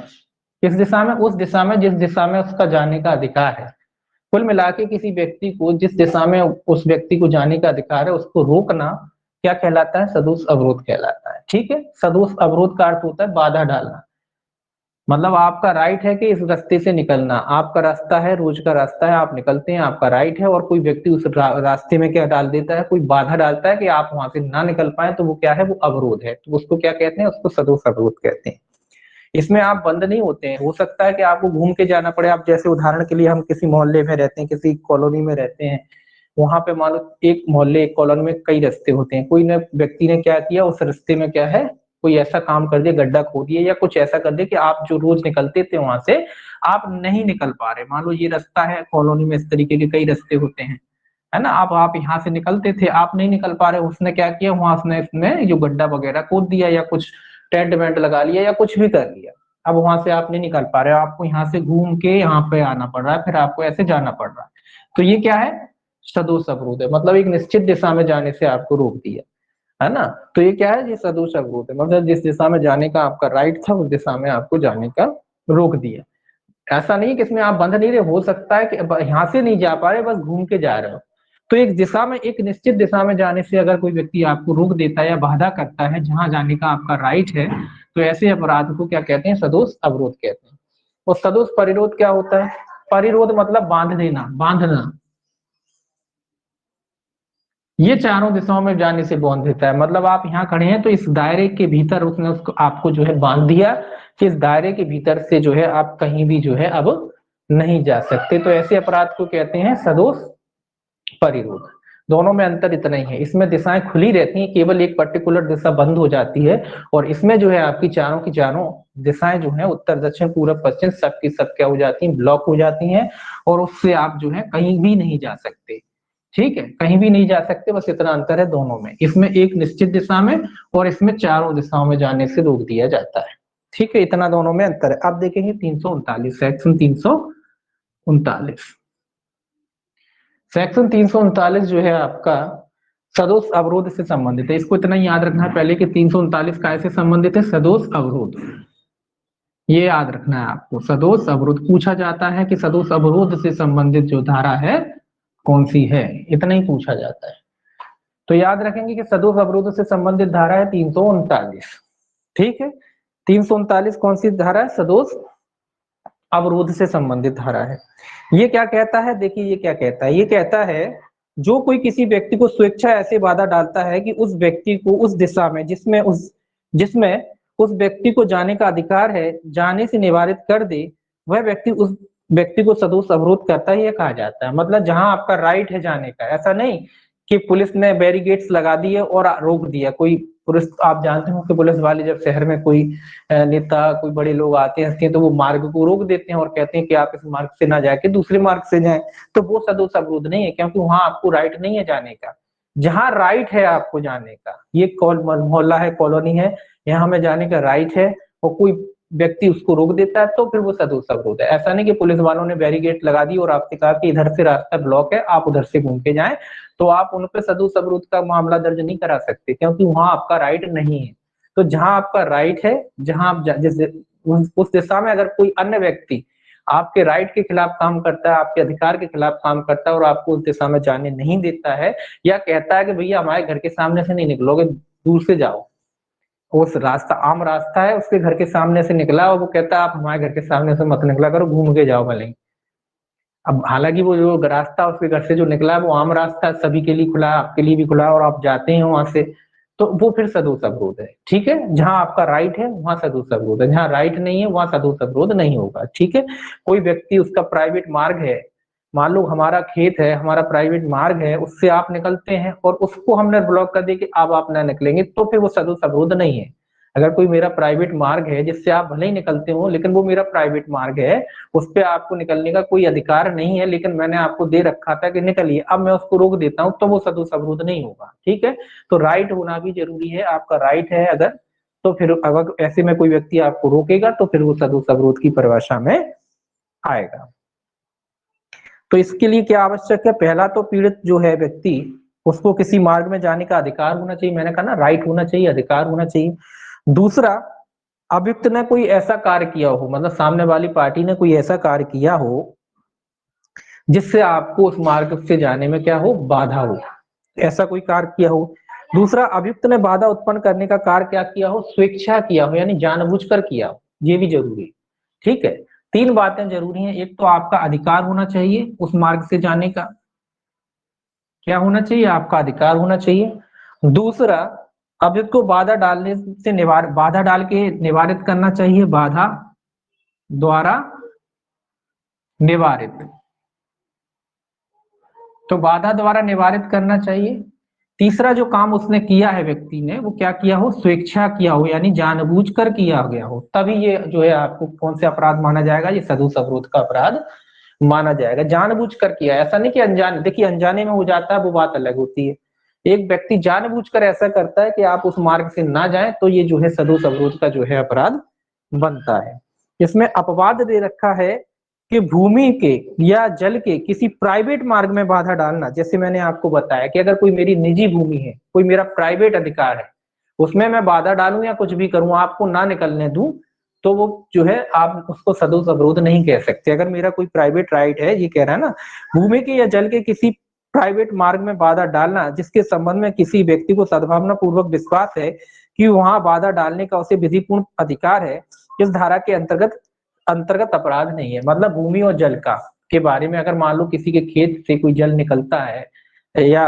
किस दिशा में, उस दिशा में जिस दिशा में उसका जाने का अधिकार है। कुल मिला के किसी व्यक्ति को जिस दिशा में उस व्यक्ति को जाने का अधिकार है उसको रोकना क्या कहलाता है? सदोष अवरोध कहलाता है। ठीक है, सदोष अवरोध का अर्थ होता है बाधा डालना। मतलब आपका राइट है कि इस रास्ते से निकलना, आपका रास्ता है, रोज का रास्ता है, आप निकलते हैं, आपका राइट है, और कोई व्यक्ति उस रास्ते में क्या डाल देता है, कोई बाधा डालता है कि आप वहां से ना निकल पाए, तो वो क्या है? वो अवरोध है। तो उसको क्या कहते हैं? उसको सदोष अवरोध कहते हैं। इसमें आप बंद नहीं होते हैं, हो सकता है कि आपको घूम के जाना पड़े। आप जैसे उदाहरण के लिए हम किसी मोहल्ले में रहते हैं, किसी कॉलोनी में रहते हैं, वहां पे मान लो एक मोहल्ले एक कॉलोनी में कई रास्ते होते हैं, कोई ने व्यक्ति ने क्या किया, उस रास्ते में क्या है, कोई ऐसा काम कर दिया, गड्ढा खोद दिया या कुछ ऐसा कर दिया कि आप जो रोज निकलते थे वहां से आप नहीं निकल पा रहे। मान लो ये रास्ता है, कॉलोनी में इस तरीके के कई रास्ते होते हैं, है ना। आप यहाँ से निकलते थे, आप नहीं निकल पा रहे, उसने क्या किया, वहां उसने इसमें जो गड्ढा वगैरह खोद दिया या कुछ टेंट वेंट लगा लिया या कुछ भी कर लिया। अब वहां से आप नहीं निकल पा रहे हो, आपको यहाँ से घूम के यहाँ पे आना पड़ रहा है, फिर आपको ऐसे जाना पड़ रहा है। तो ये क्या है? सदोष अवरोध है। मतलब एक निश्चित दिशा में जाने से आपको रोक दिया, है ना। तो ये क्या है? ये सदोष अवरोध है। मतलब जिस दिशा में जाने का आपका राइट था उस दिशा में आपको जाने का रोक दिया। ऐसा नहीं कि इसमें आप बंद नहीं रहे, हो सकता है कि यहाँ से नहीं जा पा रहे, बस घूम के जा रहे हो। तो एक दिशा में, एक निश्चित दिशा में जाने से अगर कोई व्यक्ति आपको रोक देता है या बाधा करता है जहां जाने का आपका राइट है, तो ऐसे अपराध को क्या कहते हैं? सदोष अवरोध कहते हैं। और सदोष परिरोध क्या होता है? परिरोध मतलब बांध देना, बांधना। ये चारों दिशाओं में जाने से बांध देता है। मतलब आप यहाँ खड़े हैं तो इस दायरे के भीतर उसने उसको आपको जो है बांध दिया कि इस दायरे के भीतर से जो है आप कहीं भी जो है अब नहीं जा सकते। तो ऐसे अपराध को कहते हैं सदोष परिरोध। दोनों में अंतर इतना ही है, इसमें दिशाएं खुली रहती हैं, केवल एक पर्टिकुलर दिशा बंद हो जाती है, और इसमें जो है आपकी चारों की चारों दिशाएं जो है उत्तर दक्षिण पूर्व पश्चिम सबकी सब क्या हो जाती हैं? ब्लॉक हो जाती हैं, और उससे आप जो है कहीं भी नहीं जा सकते। ठीक है, कहीं भी नहीं जा सकते, बस इतना अंतर है दोनों में। इसमें एक निश्चित दिशा में और इसमें चारों दिशाओं में जाने से रोक दिया जाता है। ठीक है, इतना दोनों में अंतर है। अब देखेंगे 339, सेक्शन 339। सेक्शन 339 जो है आपका सदोष अवरोध से संबंधित है। इसको इतना ही याद रखना है पहले कि 339 काय से संबंधित है? सदोष अवरोध। ये याद रखना है आपको, सदोष अवरोध पूछा जाता है कि सदोष अवरोध से संबंधित जो धारा है कौन सी है, इतना ही पूछा जाता है। तो याद रखेंगे कि सदोष अवरोध से संबंधित धारा है 339। ठीक है, 339 कौन सी धारा है? सदोष अवरोध से संबंधित धारा है। ये क्या कहता है? देखिए ये क्या कहता है, ये कहता है जो कोई किसी व्यक्ति को स्वेच्छा ऐसे बाधा डालता है कि उस व्यक्ति को उस दिशा में जिसमें उस व्यक्ति को जाने का अधिकार है जाने से निवारित कर दे, वह व्यक्ति उस व्यक्ति को सदोष अवरोध करता है, यह कहा जाता है। मतलब जहां आपका राइट है जाने का, ऐसा नहीं कि पुलिस ने बैरिकेड्स लगा दिए और रोक दिया। कोई पुलिस, आप जानते हो कि पुलिस वाले जब शहर में कोई नेता, कोई बड़े लोग आते हैं तो वो मार्ग को रोक देते हैं और कहते हैं कि आप इस मार्ग से ना जाके दूसरे मार्ग से जाएं। तो वो सदोष अवरोध नहीं है, क्योंकि वहां आपको राइट नहीं है जाने का। जहां राइट है आपको जाने का, ये मोहल्ला है, कॉलोनी है, यहाँ हमें जाने का राइट है, और कोई व्यक्ति उसको रोक देता है तो फिर वो सदोष अवरोध है। ऐसा नहीं कि पुलिस वालों ने बैरिकेड लगा दी और आपसे कहा कि इधर से रास्ता ब्लॉक है, आप उधर से घूम के जाएं, तो आप उन पे सदोष अवरोध का मामला दर्ज नहीं करा सकते, क्योंकि वहां आपका राइट नहीं है। तो जहां आपका राइट है, जहां आप जिस उस दिशा में अगर कोई अन्य व्यक्ति आपके राइट के खिलाफ काम करता है, आपके अधिकार के खिलाफ काम करता है और आपको उस दिशा में जाने नहीं देता है, या कहता है कि भैया हमारे घर के सामने से नहीं निकलोगे, दूर से जाओ, उस रास्ता आम रास्ता है, उसके घर के सामने से निकला और वो कहता है आप हमारे घर के सामने से मत निकला करो, घूम के जाओ भले ही। अब हालांकि वो जो रास्ता उसके घर से जो निकला है वो आम रास्ता है, सभी के लिए खुला है, आपके लिए भी खुला है, और आप जाते हैं वहां से, तो वो फिर सदोष अवरोध है। ठीक है, जहां आपका राइट है वहां सदोष अवरोध है, जहां राइट नहीं है वहां सदोष अवरोध नहीं होगा। ठीक है, कोई व्यक्ति, उसका प्राइवेट मार्ग है, मान लो हमारा खेत है, हमारा प्राइवेट मार्ग है, उससे आप निकलते हैं और उसको हमने ब्लॉक कर दिया कि अब आप ना निकलेंगे, तो फिर वो सदोष अवरोध नहीं है। अगर कोई मेरा प्राइवेट मार्ग है जिससे आप भले ही निकलते हो, लेकिन वो मेरा प्राइवेट मार्ग है, उस पर आपको निकलने का कोई अधिकार नहीं है, लेकिन मैंने आपको दे रखा था कि निकलिए, अब मैं उसको रोक देता हूं, तो वो सदोष अवरोध नहीं होगा। ठीक है, तो राइट होना भी जरूरी है, आपका राइट है अगर, तो फिर अगर ऐसे में कोई व्यक्ति आपको रोकेगा तो फिर वो सदोष अवरोध की परिभाषा में आएगा। तो इसके लिए क्या आवश्यक है, पहला तो पीड़ित जो है व्यक्ति उसको किसी मार्ग में जाने का अधिकार होना चाहिए, मैंने कहा ना राइट होना चाहिए, अधिकार होना चाहिए। दूसरा, अभियुक्त ने कोई ऐसा कार्य किया हो, मतलब सामने वाली पार्टी ने कोई ऐसा कार्य किया हो जिससे आपको उस मार्ग से जाने में क्या हो, बाधा हो, ऐसा कोई कार्य किया हो। दूसरा, अभियुक्त ने बाधा उत्पन्न करने का कार्य क्या किया हो, स्वेच्छा किया हो, यानी जानबूझकर किया हो, ये भी जरूरी है। ठीक है, तीन बातें जरूरी हैं, एक तो आपका अधिकार होना चाहिए उस मार्ग से जाने का, क्या होना चाहिए, आपका अधिकार होना चाहिए। दूसरा, अभियुक्त को बाधा डालने से बाधा डाल के निवारित करना चाहिए, बाधा द्वारा निवारित, तो बाधा द्वारा निवारित करना चाहिए। तीसरा जो काम उसने किया है व्यक्ति ने, वो क्या किया हो, स्वेच्छा किया हो, यानी जानबूझकर किया गया हो, तभी ये जो है आपको कौन से अपराध माना जाएगा, ये सदोष अवरोध का अपराध माना जाएगा। जानबूझकर किया, ऐसा नहीं कि अनजाने, देखिए अनजाने में हो जाता है वो बात अलग होती है, एक व्यक्ति जानबूझकर ऐसा करता है कि आप उस मार्ग से ना जाएं, तो ये जो है सदोष अवरोध का जो है अपराध बनता है। इसमें अपवाद दे रखा है कि भूमि के या जल के किसी प्राइवेट मार्ग में बाधा डालना, जैसे मैंने आपको बताया कि अगर कोई मेरी निजी भूमि है, कोई मेरा प्राइवेट अधिकार है, उसमें मैं बाधा डालूं या कुछ भी करूं, आपको ना निकलने दूं, तो वो जो है आप उसको सदोष अवरोध नहीं कह सकते। अगर मेरा कोई प्राइवेट राइट है, ये कह रहा है ना, भूमि के या जल के किसी प्राइवेट मार्ग में बाधा डालना जिसके संबंध में किसी व्यक्ति को सद्भावना पूर्वक विश्वास है कि वहां बाधा डालने का उसे विधिपूर्ण अधिकार है, इस धारा के अंतर्गत अपराध नहीं है। मतलब भूमि और जल का के बारे में, अगर मान लो किसी के खेत से कोई जल निकलता है या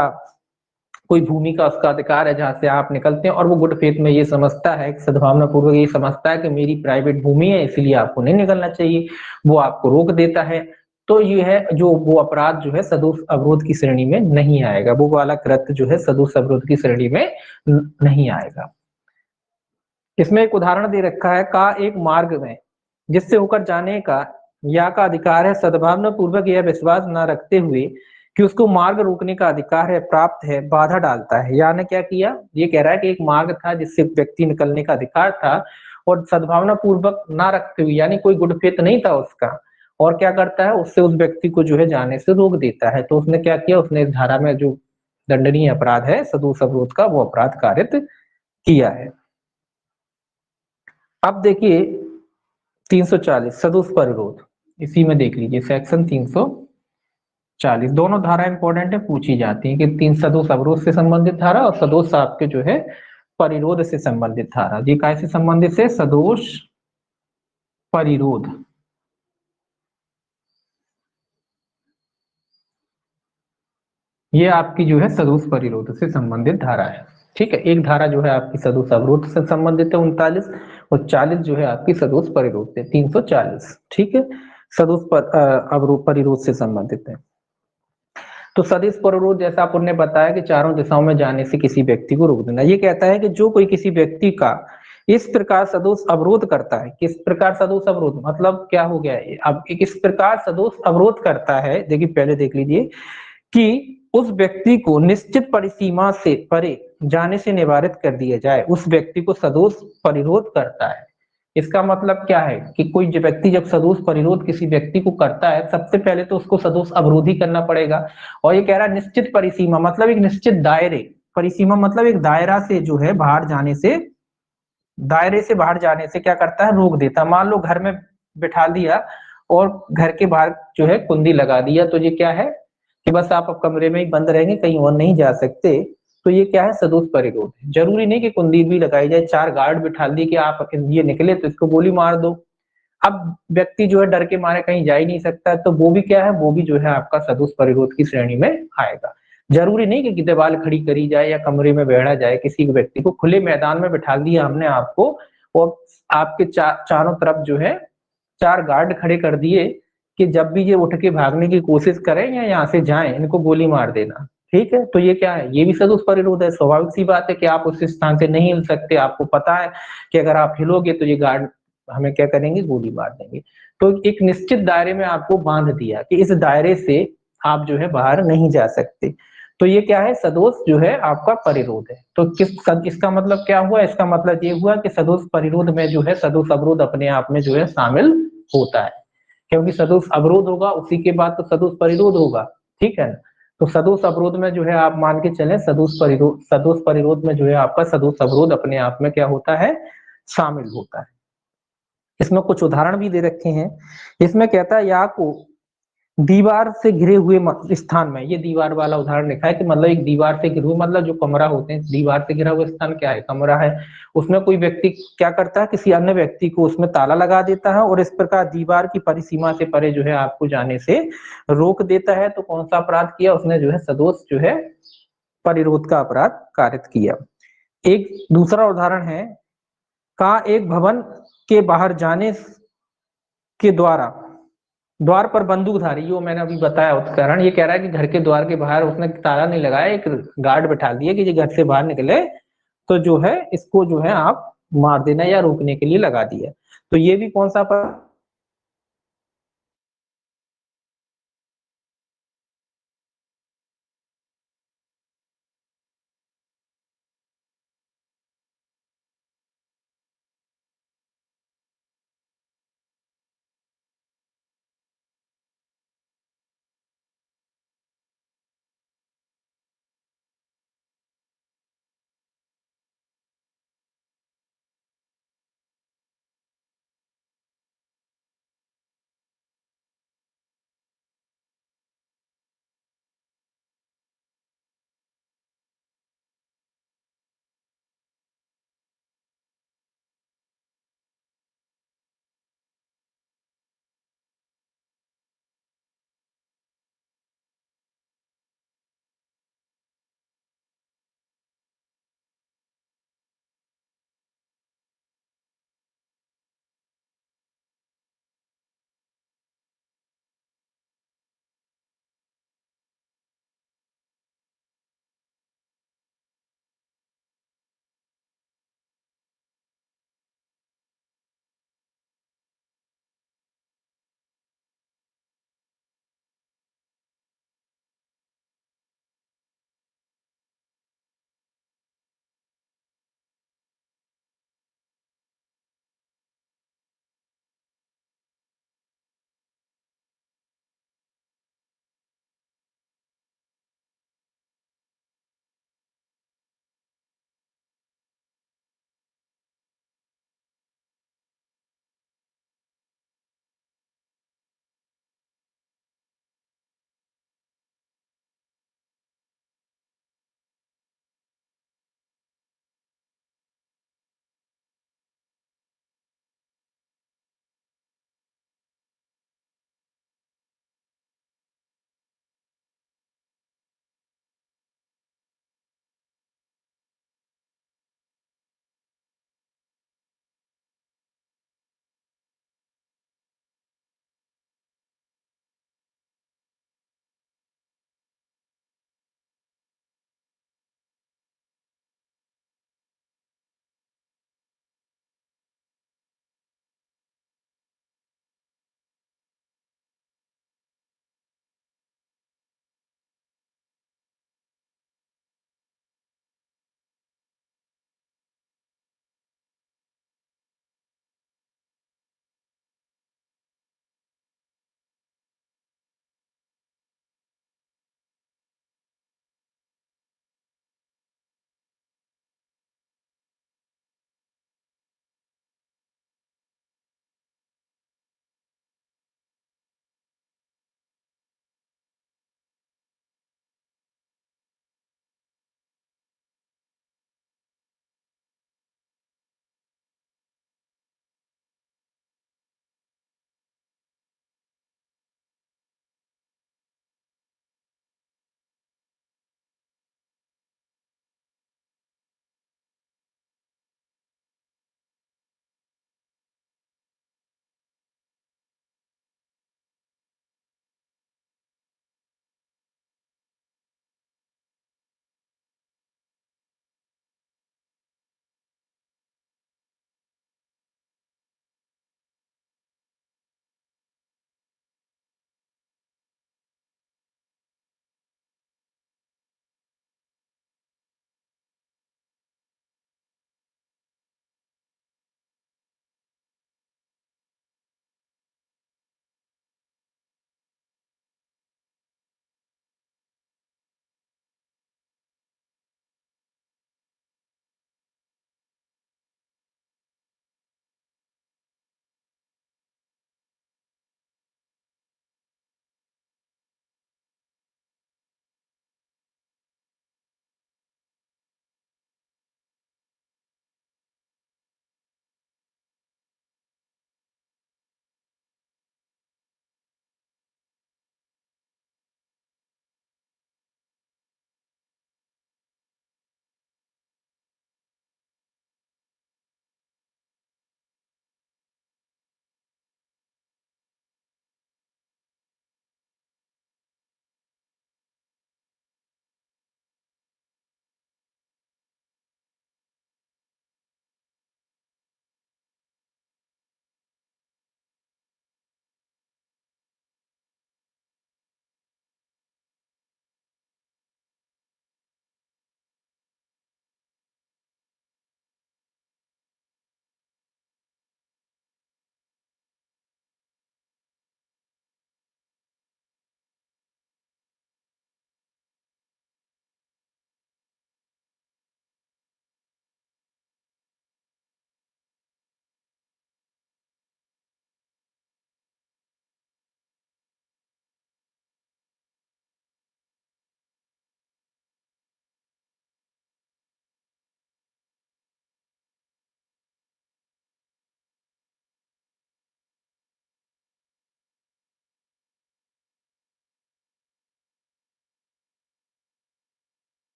कोई भूमि का उसका अधिकार है जहां से आप निकलते हैं, और वो गुड फेथ में ये समझता है, सद्भावना पूर्वक ये समझता है कि मेरी प्राइवेट भूमि है इसलिए आपको नहीं निकलना चाहिए, वो आपको रोक देता है, तो ये है जो वो अपराध जो है सदोष अवरोध की श्रेणी में नहीं आएगा, वो वाला कृत्य जो है सदोष अवरोध की श्रेणी में नहीं आएगा। इसमें एक उदाहरण दे रखा है, का एक मार्ग में जिससे होकर जाने का या का अधिकार है, सद्भावना पूर्वक यह विश्वास न रखते हुए कि उसको मार्ग रोकने का अधिकार है प्राप्त है, बाधा डालता है। या ने क्या किया, ये कह रहा है कि एक मार्ग था जिससे व्यक्ति निकलने का अधिकार था, और सद्भावना पूर्वक ना रखते हुए, यानी कोई गुड फेथ नहीं था उसका, और क्या करता है, उससे उस व्यक्ति को जो है जाने से रोक देता है। तो उसने क्या किया, उसने इस धारा में जो दंडनीय अपराध है सदोष अवरोध का, वो अपराध कारित किया है। अब देखिए 340 सदोष परिरोध, इसी में देख लीजिए सेक्शन 340, दोनों धारा इंपॉर्टेंट है, पूछी जाती है कि तीन सदोष अवरोध से संबंधित धारा और सदोष आपके जो है परिरोध से संबंधित धारा। ये कैसे संबंधित है, सदोष परिरोध, ये आपकी जो है सदोष परिरोध से संबंधित धारा है। ठीक है, एक धारा जो है आपकी सदोष अवरोध से संबंधित है 39, और 40 जो है आपकी सदोष परिरोध से 340। ठीक है, सदोष अवरोध परिरोध से संबंधित है। तो सदोष परिरोध जैसा आपने बताया कि चारों दिशाओं में जाने से किसी व्यक्ति को रोक देना। ये कहता है कि जो कोई किसी व्यक्ति का इस प्रकार सदोष अवरोध करता है, किस प्रकार सदोष अवरोध मतलब क्या हो गया है, अब इस प्रकार सदोष अवरोध करता है, देखिए पहले देख लीजिए कि उस व्यक्ति को निश्चित परिसीमा से परे जाने से निवारित कर दिया जाए, उस व्यक्ति को सदोष परिरोध करता है। इसका मतलब क्या है कि कोई व्यक्ति जब सदोष परिरोध किसी व्यक्ति को करता है, सबसे पहले तो उसको सदोष अवरोधी करना पड़ेगा। और ये कह रहा है निश्चित परिसीमा मतलब एक निश्चित दायरे, परिसीमा मतलब एक दायरा से जो है बाहर जाने से, दायरे से बाहर जाने से क्या करता है, रोक देता। मान लो घर में बिठा दिया और घर के बाहर जो है कुंडी लगा दिया, तो ये क्या है कि बस आप कमरे में ही बंद रहेंगे, कहीं और नहीं जा सकते, तो ये क्या है, सदोष परिरोध है। जरूरी नहीं कि कुंडी भी लगाई जाए, 4 गार्ड बिठा दी कि आप ये निकले तो इसको गोली मार दो। अब व्यक्ति जो है डर के मारे कहीं जा ही नहीं सकता, तो वो भी क्या है, वो भी जो है आपका सदोष परिरोध की श्रेणी में आएगा। जरूरी नहीं कि दीवार खड़ी करी जाए या कमरे में बैठा जाए, किसी व्यक्ति को खुले मैदान में बिठा दिया हमने आपको, और आपके चारों तरफ जो है 4 गार्ड खड़े कर दिए कि जब भी ये उठ के भागने की कोशिश करें या यहाँ से जाएं, इनको गोली मार देना। ठीक है, तो ये क्या है, ये भी सदोष परिरोध है। स्वाभाविक सी बात है कि आप उस स्थान से नहीं हिल सकते, आपको पता है कि अगर आप हिलोगे तो ये गार्ड हमें क्या करेंगे, गोली मार देंगे। तो एक निश्चित दायरे में आपको बांध दिया कि इस दायरे से आप जो है बाहर नहीं जा सकते, तो ये क्या है, सदोष जो है आपका परिरोध है। तो इसका मतलब क्या हुआ, इसका मतलब ये हुआ कि सदोष परिरोध में जो है सदोष अवरोध अपने आप में जो है शामिल होता है। क्योंकि सदोष अवरोध होगा उसी के बाद तो सदोष परिरोध होगा, ठीक है ना। तो सदोष अवरोध में जो है आप मान के चलें सदोष परिरोध में जो है आपका सदोष अवरोध अपने आप में क्या होता है, शामिल होता है। इसमें कुछ उदाहरण भी दे रखे हैं। इसमें कहता है या को दीवार से घिरे हुए स्थान में, ये दीवार वाला उदाहरण लिखा है कि मतलब एक दीवार से घिरे हुए मतलब जो कमरा होते हैं, दीवार से घिरा हुआ स्थान क्या है, कमरा है। उसमें कोई व्यक्ति क्या करता है, किसी अन्य व्यक्ति को उसमें ताला लगा देता है और इस प्रकार दीवार की परिसीमा से परे जो है आपको जाने से रोक देता है, तो कौन सा अपराध किया उसने, जो है सदोष जो है परिरोध का अपराध कारित किया। एक दूसरा उदाहरण है, का एक भवन के बाहर जाने के द्वार पर बंदूकधारी, जो मैंने अभी बताया उदाहरण, ये कह रहा है कि घर के द्वार के बाहर उसने ताला नहीं लगाया, एक गार्ड बैठा दिया कि ये घर से बाहर निकले तो जो है इसको जो है आप मार देना या रोकने के लिए लगा दिया। तो ये भी कौन सा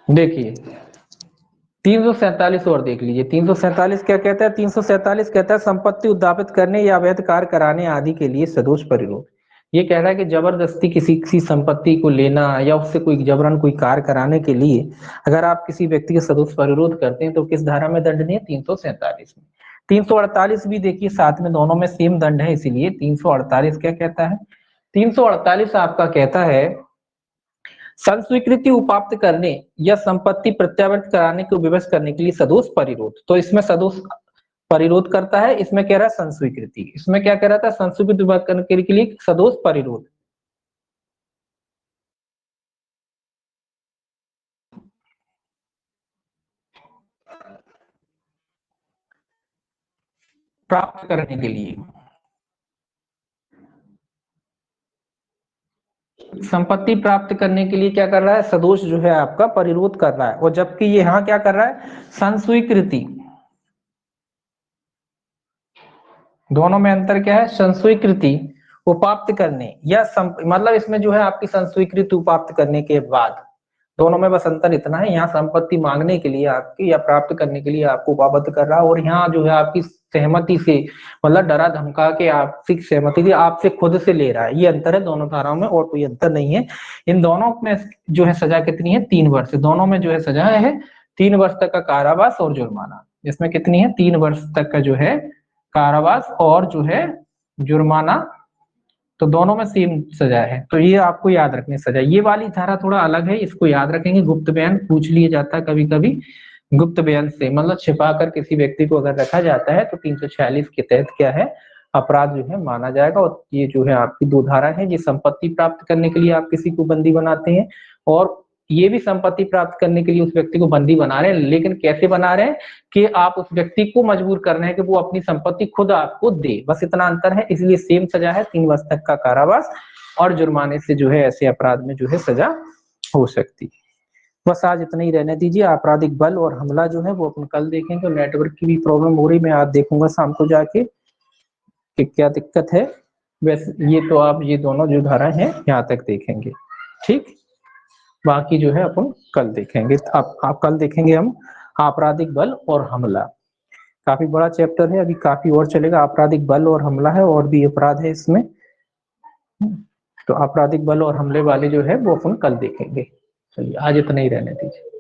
देखिए 347 और देख लीजिए, 347 क्या कहता है? 347 कहता है संपत्ति उद्यापित करने या अवैध कार्य कराने आदि के लिए सदोष परिरोध। ये कह रहा है कि जबरदस्ती किसी किसी संपत्ति को लेना या उससे कोई जबरन कोई कार्य कराने के लिए अगर आप किसी व्यक्ति के सदोष परिरोध करते हैं तो किस धारा में दंडनीय? 347 में। 348 भी देखिए साथ में, दोनों में सेम दंड है, इसीलिए 348 क्या कहता है? 348 आपका कहता है संस्वीकृति उपाप्त करने या संपत्ति प्रत्यावर्त कराने को विवश करने के लिए सदोष परिरोध। तो इसमें सदोष परिरोध करता है, इसमें कह रहा है संस्वीकृति, इसमें क्या कह रहा था? संस्वीकृति उपाप्त करने के लिए सदोष परिरोध। प्राप्त करने के लिए संपत्ति प्राप्त करने के लिए क्या कर रहा है? सदोष जो है आपका परिरोध कर रहा है। और जबकि ये यहाँ क्या कर रहा है? संस्वीकृति। दोनों में अंतर क्या है? संस्वीकृति उपाप्त करने या मतलब इसमें जो है आपकी संस्वीकृति उपाप्त करने के बाद, दोनों में बस अंतर इतना है, यहाँ संपत्ति मांगने के लिए आपकी या प्राप्त करने के लिए आपको उपाबद्ध कर रहा है, और यहाँ जो है आपकी सहमति से, मतलब डरा धमका के आपसी सहमति से आपसे खुद से ले रहा है। ये अंतर है दोनों धाराओं में, और कोई अंतर नहीं है। इन दोनों में जो है सजा कितनी है? 3 वर्ष। दोनों में जो है सजा है 3 वर्ष तक का कारावास और जुर्माना। इसमें कितनी है? 3 वर्ष तक का जो है कारावास और जो है जुर्माना। तो दोनों में सेम सजा है, तो ये आपको याद रखनी सजा। ये वाली धारा थोड़ा अलग है, इसको याद रखेंगे। गुप्त बयान पूछ लिया जाता है कभी कभी। गुप्त बयान से मतलब छिपा कर किसी व्यक्ति को अगर रखा जाता है तो 346 के तहत क्या है? अपराध जो है माना जाएगा। और ये जो है आपकी 2 धारा है, ये संपत्ति प्राप्त करने के लिए आप किसी को बंदी बनाते हैं, और ये भी संपत्ति प्राप्त करने के लिए उस व्यक्ति को बंदी बना रहे हैं। लेकिन कैसे बना रहे हैं? कि आप उस व्यक्ति को मजबूर कर रहे हैं कि वो अपनी संपत्ति खुद आपको दे, बस इतना अंतर है। इसलिए सेम सजा है, 3 वर्ष तक का कारावास और जुर्माने से जो है ऐसे अपराध में जो है सजा हो सकती है। बस आज इतना ही रहने दीजिए। आपराधिक बल और हमला जो है वो अपन कल देखेंगे। नेटवर्क की भी प्रॉब्लम हो रही, मैं आज देखूंगा शाम को जाके कि क्या दिक्कत है। वैसे ये तो आप ये दोनों जो धारा हैं यहाँ तक देखेंगे, ठीक। बाकी जो है अपन कल देखेंगे। आप कल देखेंगे हम आपराधिक बल और हमला। काफी बड़ा चैप्टर है, अभी काफी और चलेगा। आपराधिक बल और हमला है, और भी अपराध है इसमें। तो आपराधिक बल और हमले वाले जो है वो अपन कल देखेंगे। चलिए आज इतना ही रहने दीजिए।